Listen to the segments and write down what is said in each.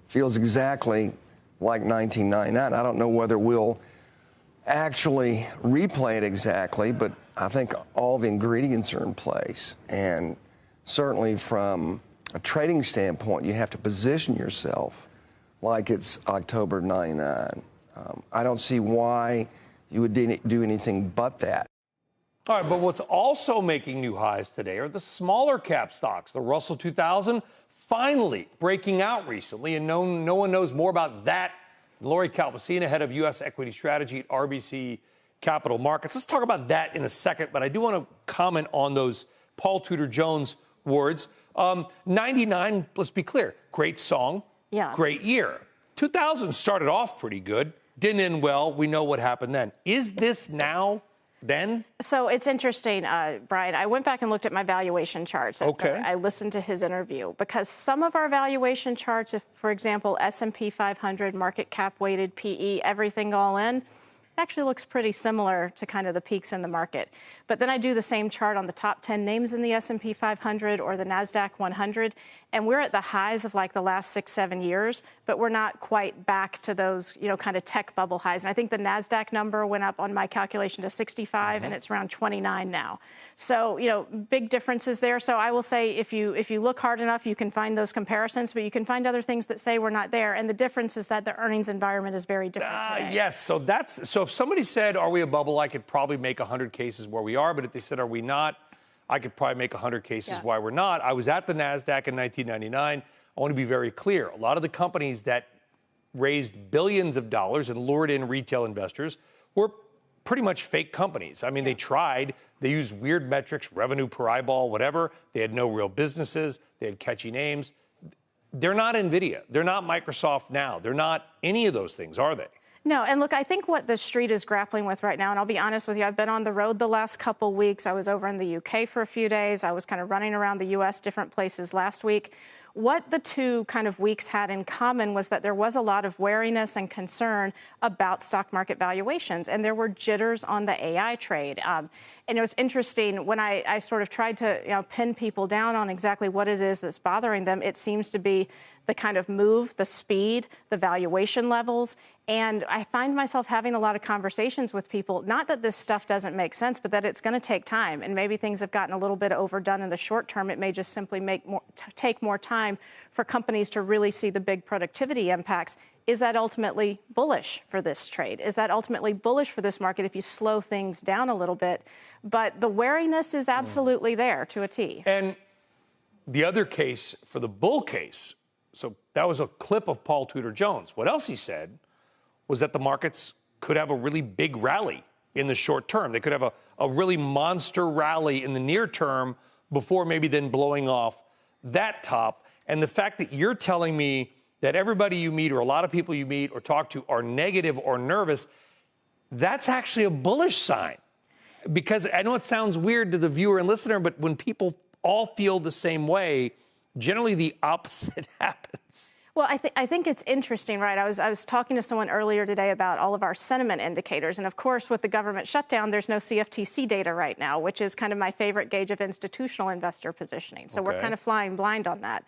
feels exactly like 1999. I don't know whether we'll actually replay it exactly, but I think all the ingredients are in place. And certainly from a trading standpoint, you have to position yourself like it's October 99. I don't see why you would do anything but that. All right, but what's also making new highs today are the smaller cap stocks. The Russell 2000 finally breaking out recently, and no one knows more about that. Lori Calvasina, head of U.S. equity strategy at RBC Capital Markets. Let's talk about that in a second, but I do want to comment on those Paul Tudor Jones words. 99, let's be clear, great song, great year. 2000 started off pretty good, didn't end well. We know what happened then. Is this now then? So it's interesting, Brian. I went back and looked at my valuation charts. Okay. I listened to his interview because some of our valuation charts, if, for example, S&P 500, market cap weighted PE, everything all in, actually looks pretty similar to kind of the peaks in the market. But then I do the same chart on the top 10 names in the S&P 500 or the NASDAQ 100, and we're at the highs of like the last 6-7 years, but we're not quite back to those, kind of tech bubble highs. And I think the NASDAQ number went up on my calculation to 65, and it's around 29 now. So, big differences there. So I will say if you look hard enough, you can find those comparisons, but you can find other things that say we're not there. And the difference is that the earnings environment is very different today. Yes. So if somebody said, are we a bubble, I could probably make 100 cases where we are. But if they said, are we not, I could probably make 100 cases why we're not. I was at the NASDAQ in 1999. I want to be very clear. A lot of the companies that raised billions of dollars and lured in retail investors were pretty much fake companies. I mean, they tried. They used weird metrics, revenue per eyeball, whatever. They had no real businesses. They had catchy names. They're not NVIDIA. They're not Microsoft now. They're not any of those things, are they? No, and look, I think what the street is grappling with right now, and I'll be honest with you, I've been on the road the last couple weeks. I was over in the UK for a few days. I was kind of running around the US, different places last week. What the two kind of weeks had in common was that there was a lot of wariness and concern about stock market valuations, and there were jitters on the AI trade. And it was interesting when I sort of tried to pin people down on exactly what it is that's bothering them. It seems to be the kind of move, the speed, the valuation levels. And I find myself having a lot of conversations with people, not that this stuff doesn't make sense, but that it's going to take time. And maybe things have gotten a little bit overdone in the short term. It may just simply take more time for companies to really see the big productivity impacts. Is that ultimately bullish for this trade? Is that ultimately bullish for this market if you slow things down a little bit? But the wariness is absolutely there to a T. And the other case for the bull case, so that was a clip of Paul Tudor Jones. What else he said was that the markets could have a really big rally in the short term. They could have a really monster rally in the near term before maybe then blowing off that top. And the fact that you're telling me that everybody you meet or a lot of people you meet or talk to are negative or nervous, that's actually a bullish sign. Because I know it sounds weird to the viewer and listener, but when people all feel the same way, generally the opposite happens. Well, I think it's interesting, right? I was talking to someone earlier today about all of our sentiment indicators. And of course, with the government shutdown, there's no CFTC data right now, which is kind of my favorite gauge of institutional investor positioning. So we're kind of flying blind on that.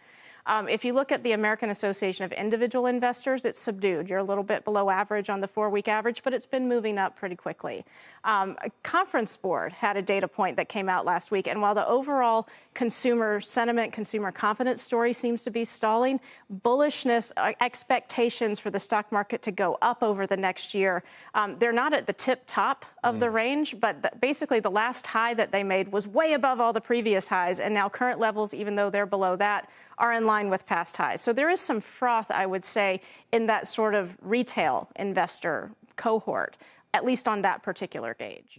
If you look at the American Association of Individual Investors, it's subdued. You're a little bit below average on the 4-week average, but it's been moving up pretty quickly. A Conference Board had a data point that came out last week, and while the overall consumer sentiment, consumer confidence story seems to be stalling, bullishness, expectations for the stock market to go up over the next year, they're not at the tip top of the range, but basically the last high that they made was way above all the previous highs, and now current levels, even though they're below that, are in line with past highs. So there is some froth, I would say, in that sort of retail investor cohort, at least on that particular gauge.